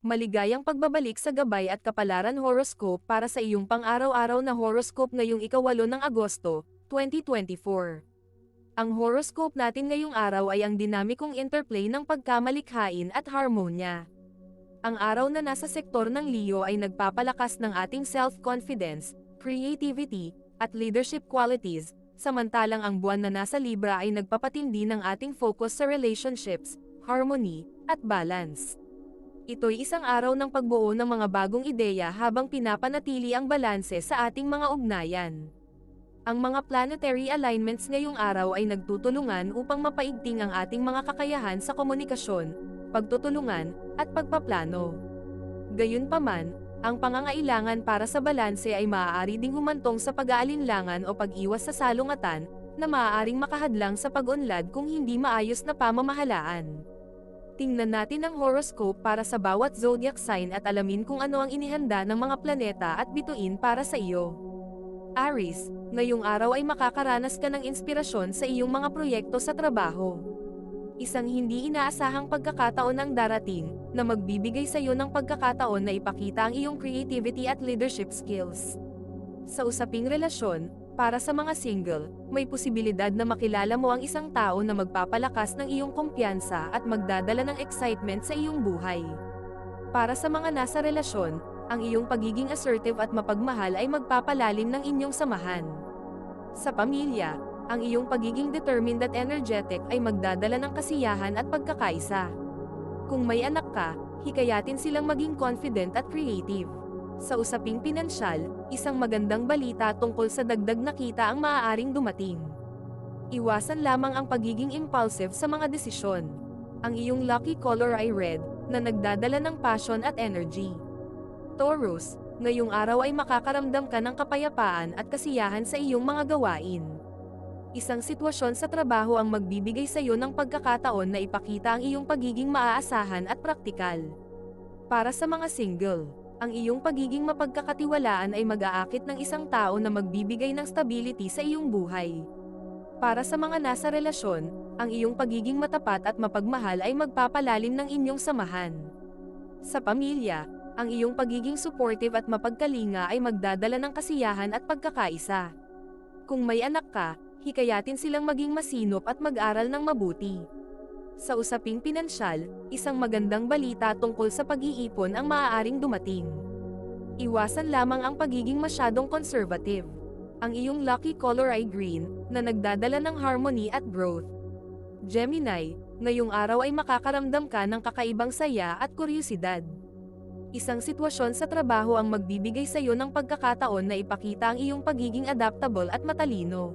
Maligayang pagbabalik sa gabay at kapalaran horoscope para sa iyong pang-araw-araw na horoscope ngayong ika-8 ng Agosto, 2024. Ang horoscope natin ngayong araw ay ang dinamikong interplay ng pagkamalikhain at harmonya. Ang araw na nasa sektor ng Leo ay nagpapalakas ng ating self-confidence, creativity, at leadership qualities, samantalang ang buwan na nasa Libra ay nagpapatindi ng ating focus sa relationships, harmony, at balance. Ito'y isang araw ng pagbuo ng mga bagong ideya habang pinapanatili ang balanse sa ating mga ugnayan. Ang mga planetary alignments ngayong araw ay nagtutulungan upang mapaigting ang ating mga kakayahan sa komunikasyon, pagtutulungan, at pagpaplano. Gayunpaman, ang pangangailangan para sa balanse ay maaari ding humantong sa pag-aalinlangan o pag-iwas sa salungatan, na maaaring makahadlang sa pag-unlad kung hindi maayos na pamamahalaan. Tingnan natin ang horoscope para sa bawat zodiac sign at alamin kung ano ang inihanda ng mga planeta at bituin para sa iyo. Aries, ngayong araw ay makakaranas ka ng inspirasyon sa iyong mga proyekto sa trabaho. Isang hindi inaasahang pagkakataon ang darating, na magbibigay sa iyo ng pagkakataon na ipakita ang iyong creativity at leadership skills. Sa usaping relasyon, para sa mga single, may posibilidad na makilala mo ang isang tao na magpapalakas ng iyong kumpiyansa at magdadala ng excitement sa iyong buhay. Para sa mga nasa relasyon, ang iyong pagiging assertive at mapagmahal ay magpapalalim ng inyong samahan. Sa pamilya, ang iyong pagiging determined at energetic ay magdadala ng kasiyahan at pagkakaisa. Kung may anak ka, hikayatin silang maging confident at creative. Sa usaping pinansyal, isang magandang balita tungkol sa dagdag na kita ang maaaring dumating. Iwasan lamang ang pagiging impulsive sa mga desisyon. Ang iyong lucky color ay red, na nagdadala ng passion at energy. Taurus, ngayong araw ay makakaramdam ka ng kapayapaan at kasiyahan sa iyong mga gawain. Isang sitwasyon sa trabaho ang magbibigay sa iyo ng pagkakataon na ipakita ang iyong pagiging maaasahan at praktikal. Para sa mga single, ang iyong pagiging mapagkakatiwalaan ay mag-aakit ng isang tao na magbibigay ng stability sa iyong buhay. Para sa mga nasa relasyon, ang iyong pagiging matapat at mapagmahal ay magpapalalim ng inyong samahan. Sa pamilya, ang iyong pagiging supportive at mapagkalinga ay magdadala ng kasiyahan at pagkakaisa. Kung may anak ka, hikayatin silang maging masinop at mag-aral ng mabuti. Sa usaping pinansyal, isang magandang balita tungkol sa pag-iipon ang maaaring dumating. Iwasan lamang ang pagiging masyadong conservative. Ang iyong lucky color ay green, na nagdadala ng harmony at growth. Gemini, ngayong araw ay makakaramdam ka ng kakaibang saya at kuryosidad. Isang sitwasyon sa trabaho ang magbibigay sa iyo ng pagkakataon na ipakita ang iyong pagiging adaptable at matalino.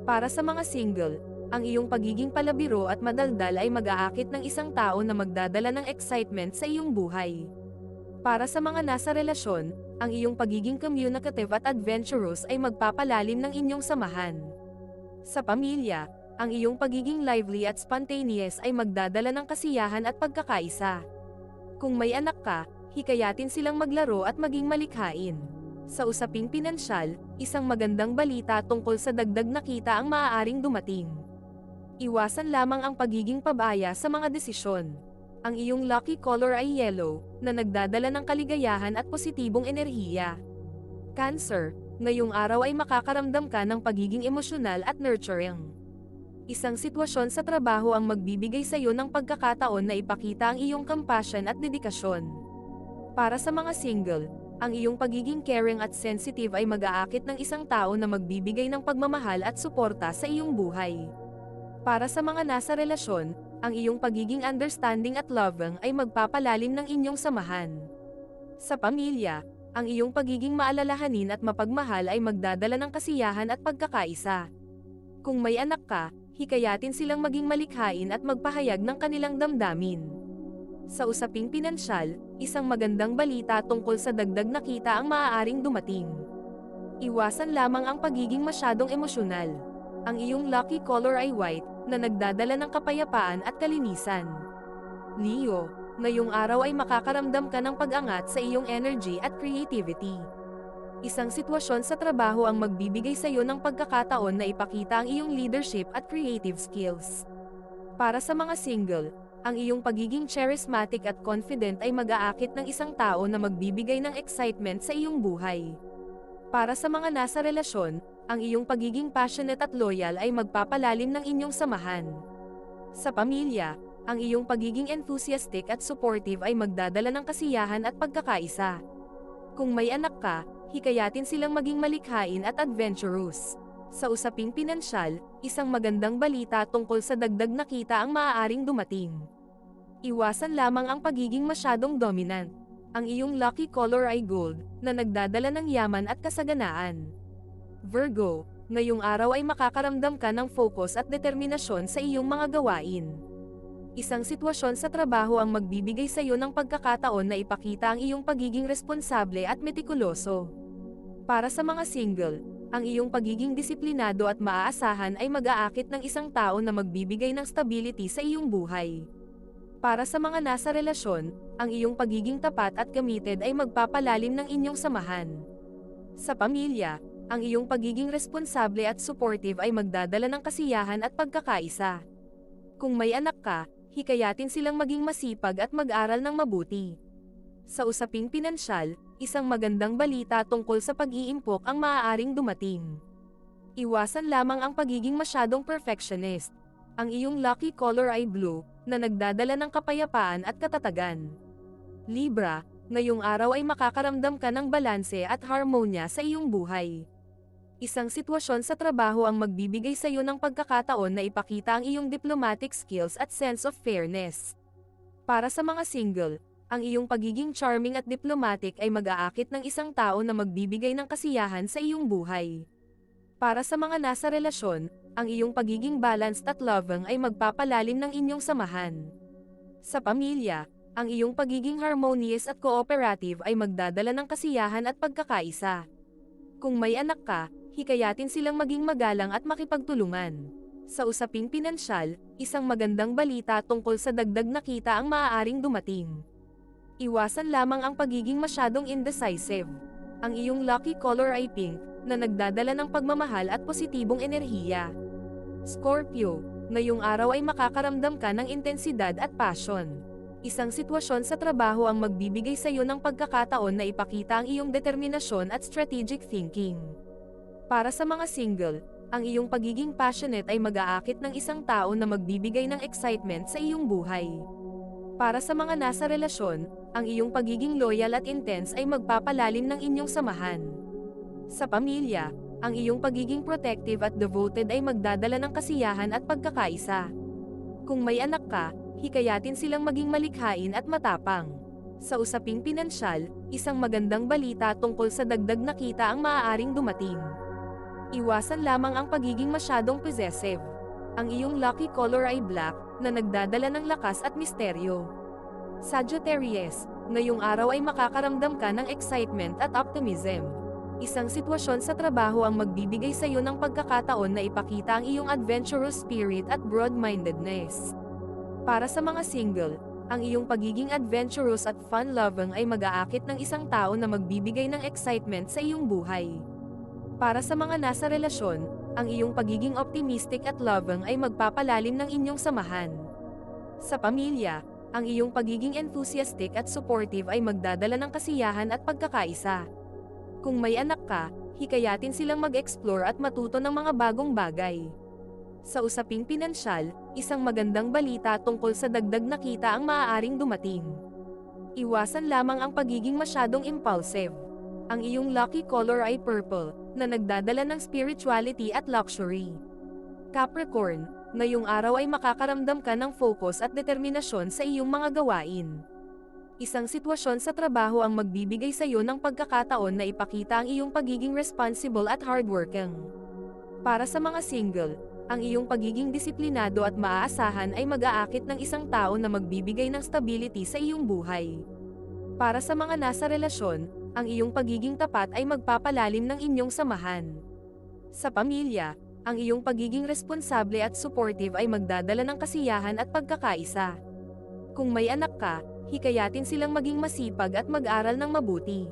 Para sa mga single, ang iyong pagiging palabiro at madaldal ay mag-aakit ng isang tao na magdadala ng excitement sa iyong buhay. Para sa mga nasa relasyon, ang iyong pagiging communicative at adventurous ay magpapalalim ng inyong samahan. Sa pamilya, ang iyong pagiging lively at spontaneous ay magdadala ng kasiyahan at pagkakaisa. Kung may anak ka, hikayatin silang maglaro at maging malikhain. Sa usaping pinansyal, isang magandang balita tungkol sa dagdag na kita ang maaaring dumating. Iwasan lamang ang pagiging pabaya sa mga desisyon. Ang iyong lucky color ay yellow, na nagdadala ng kaligayahan at positibong enerhiya. Cancer, ngayong araw ay makakaramdam ka ng pagiging emosyonal at nurturing. Isang sitwasyon sa trabaho ang magbibigay sa iyo ng pagkakataon na ipakita ang iyong compassion at dedikasyon. Para sa mga single, ang iyong pagiging caring at sensitive ay mag-aakit ng isang tao na magbibigay ng pagmamahal at suporta sa iyong buhay. Para sa mga nasa relasyon, ang iyong pagiging understanding at loving ay magpapalalim ng inyong samahan. Sa pamilya, ang iyong pagiging maalalahanin at mapagmahal ay magdadala ng kasiyahan at pagkakaisa. Kung may anak ka, hikayatin silang maging malikhain at magpahayag ng kanilang damdamin. Sa usaping pinansyal, isang magandang balita tungkol sa dagdag na kita ang maaaring dumating. Iwasan lamang ang pagiging masyadong emosyonal. Ang iyong lucky color ay white, na nagdadala ng kapayapaan at kalinisan. Leo, ngayong araw ay makakaramdam ka ng pag-angat sa iyong energy at creativity. Isang sitwasyon sa trabaho ang magbibigay sa iyo ng pagkakataon na ipakita ang iyong leadership at creative skills. Para sa mga single, ang iyong pagiging charismatic at confident ay mag-aakit ng isang tao na magbibigay ng excitement sa iyong buhay. Para sa mga nasa relasyon, ang iyong pagiging passionate at loyal ay magpapalalim ng inyong samahan. Sa pamilya, ang iyong pagiging enthusiastic at supportive ay magdadala ng kasiyahan at pagkakaisa. Kung may anak ka, hikayatin silang maging malikhain at adventurous. Sa usaping pinansyal, isang magandang balita tungkol sa dagdag na kita ang maaaring dumating. Iwasan lamang ang pagiging masyadong dominant. Ang iyong lucky color ay gold, na nagdadala ng yaman at kasaganaan. Virgo, ngayong araw ay makakaramdam ka ng focus at determinasyon sa iyong mga gawain. Isang sitwasyon sa trabaho ang magbibigay sa iyo ng pagkakataon na ipakita ang iyong pagiging responsable at metikuloso. Para sa mga single, ang iyong pagiging disiplinado at maaasahan ay mag-aakit ng isang tao na magbibigay ng stability sa iyong buhay. Para sa mga nasa relasyon, ang iyong pagiging tapat at committed ay magpapalalim ng inyong samahan. Sa pamilya, ang iyong pagiging responsable at supportive ay magdadala ng kasiyahan at pagkakaisa. Kung may anak ka, hikayatin silang maging masipag at mag-aral ng mabuti. Sa usaping pinansyal, isang magandang balita tungkol sa pag-iimpok ang maaaring dumating. Iwasan lamang ang pagiging masyadong perfectionist. Ang iyong lucky color ay blue, na nagdadala ng kapayapaan at katatagan. Libra, ngayong araw ay makakaramdam ka ng balanse at harmonya sa iyong buhay. Isang sitwasyon sa trabaho ang magbibigay sa iyo ng pagkakataon na ipakita ang iyong diplomatic skills at sense of fairness. Para sa mga single, ang iyong pagiging charming at diplomatic ay mag-aakit ng isang tao na magbibigay ng kasiyahan sa iyong buhay. Para sa mga nasa relasyon, ang iyong pagiging balanced at loving ay magpapalalim ng inyong samahan. Sa pamilya, ang iyong pagiging harmonious at cooperative ay magdadala ng kasiyahan at pagkakaisa. Kung may anak ka, hikayatin silang maging magalang at makipagtulungan. Sa usaping pinansyal, isang magandang balita tungkol sa dagdag na kita ang maaaring dumating. Iwasan lamang ang pagiging masyadong indecisive. Ang iyong lucky color ay pink, na nagdadala ng pagmamahal at positibong enerhiya. Scorpio, ngayong araw ay makakaramdam ka ng intensidad at passion. Isang sitwasyon sa trabaho ang magbibigay sa iyo ng pagkakataon na ipakita ang iyong determinasyon at strategic thinking. Para sa mga single, ang iyong pagiging passionate ay mag-aakit ng isang tao na magbibigay ng excitement sa iyong buhay. Para sa mga nasa relasyon, ang iyong pagiging loyal at intense ay magpapalalim ng inyong samahan. Sa pamilya, ang iyong pagiging protective at devoted ay magdadala ng kasiyahan at pagkakaisa. Kung may anak ka, hikayatin silang maging malikhain at matapang. Sa usaping pinansyal, isang magandang balita tungkol sa dagdag na kita ang maaaring dumating. Iwasan lamang ang pagiging masyadong possessive. Ang iyong lucky color ay black, na nagdadala ng lakas at misteryo. Sagittarius, ngayong araw ay makakaramdam ka ng excitement at optimism. Isang sitwasyon sa trabaho ang magbibigay sa iyo ng pagkakataon na ipakita ang iyong adventurous spirit at broad-mindedness. Para sa mga single, ang iyong pagiging adventurous at fun-loving ay mag-aakit ng isang tao na magbibigay ng excitement sa iyong buhay. Para sa mga nasa relasyon, ang iyong pagiging optimistic at loving ay magpapalalim ng inyong samahan. Sa pamilya, ang iyong pagiging enthusiastic at supportive ay magdadala ng kasiyahan at pagkakaisa. Kung may anak ka, hikayatin silang mag-explore at matuto ng mga bagong bagay. Sa usaping pinansyal, isang magandang balita tungkol sa dagdag na kita ang maaaring dumating. Iwasan lamang ang pagiging masyadong impulsive. Ang iyong lucky color ay purple, na nagdadala ng spirituality at luxury. Capricorn, ngayong araw ay makakaramdam ka ng focus at determinasyon sa iyong mga gawain. Isang sitwasyon sa trabaho ang magbibigay sa iyo ng pagkakataon na ipakita ang iyong pagiging responsible at hardworking. Para sa mga single, ang iyong pagiging disiplinado at maaasahan ay mag-aakit ng isang tao na magbibigay ng stability sa iyong buhay. Para sa mga nasa relasyon, ang iyong pagiging tapat ay magpapalalim ng inyong samahan. Sa pamilya, ang iyong pagiging responsable at supportive ay magdadala ng kasiyahan at pagkakaisa. Kung may anak ka, hikayatin silang maging masipag at mag-aral ng mabuti.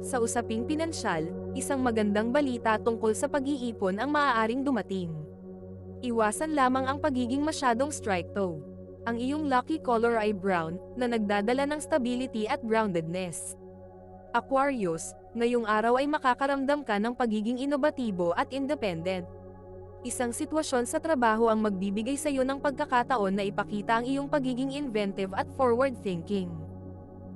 Sa usaping pinansyal, isang magandang balita tungkol sa pag-iipon ang maaaring dumating. Iwasan lamang ang pagiging masyadong stricto. Ang iyong lucky color ay brown, na nagdadala ng stability at groundedness. Aquarius, ngayong araw ay makakaramdam ka ng pagiging inobatibo at independent. Isang sitwasyon sa trabaho ang magbibigay sa iyo ng pagkakataon na ipakita ang iyong pagiging inventive at forward-thinking.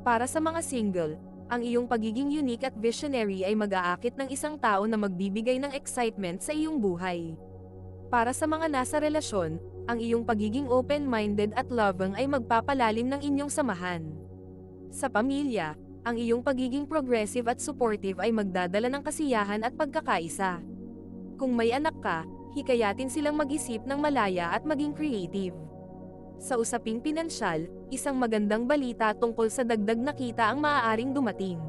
Para sa mga single, ang iyong pagiging unique at visionary ay mag-aakit ng isang tao na magbibigay ng excitement sa iyong buhay. Para sa mga nasa relasyon, ang iyong pagiging open-minded at loving ay magpapalalim ng inyong samahan. Sa pamilya, ang iyong pagiging progressive at supportive ay magdadala ng kasiyahan at pagkakaisa. Kung may anak ka, hikayatin silang mag-isip ng malaya at maging creative. Sa usaping pinansyal, isang magandang balita tungkol sa dagdag na kita ang maaaring dumating.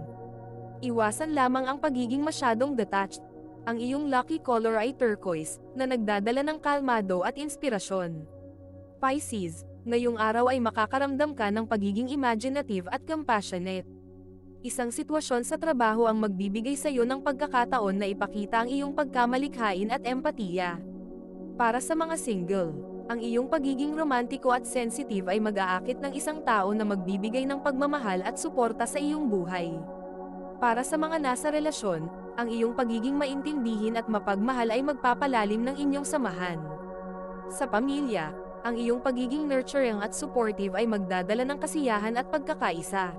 Iwasan lamang ang pagiging masyadong detached. Ang iyong lucky color ay turquoise, na nagdadala ng kalmado at inspirasyon. Pisces, ngayong araw ay makakaramdam ka ng pagiging imaginative at compassionate. Isang sitwasyon sa trabaho ang magbibigay sa iyo ng pagkakataon na ipakita ang iyong pagkamalikhain at empatiya. Para sa mga single, ang iyong pagiging romantiko at sensitive ay mag-aakit ng isang tao na magbibigay ng pagmamahal at suporta sa iyong buhay. Para sa mga nasa relasyon, ang iyong pagiging maintindihin at mapagmahal ay magpapalalim ng inyong samahan. Sa pamilya, ang iyong pagiging nurturing at supportive ay magdadala ng kasiyahan at pagkakaisa.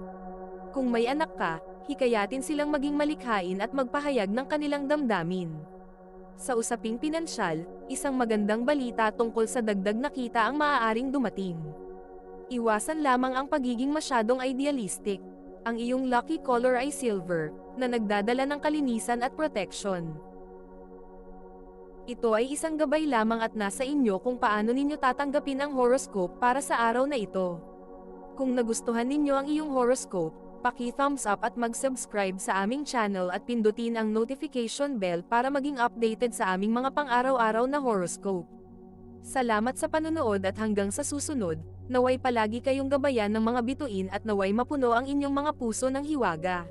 Kung may anak ka, hikayatin silang maging malikhain at magpahayag ng kanilang damdamin. Sa usaping pinansyal, isang magandang balita tungkol sa dagdag na kita ang maaaring dumating. Iwasan lamang ang pagiging masyadong idealistic. Ang iyong lucky color ay silver, na nagdadala ng kalinisan at protection. Ito ay isang gabay lamang at nasa inyo kung paano ninyo tatanggapin ang horoscope para sa araw na ito. Kung nagustuhan ninyo ang iyong horoscope, paki-thumbs up at mag-subscribe sa aming channel at pindutin ang notification bell para maging updated sa aming mga pang-araw-araw na horoscope. Salamat sa panonood at hanggang sa susunod, naway palagi kayong gabayan ng mga bituin at naway mapuno ang inyong mga puso ng hiwaga.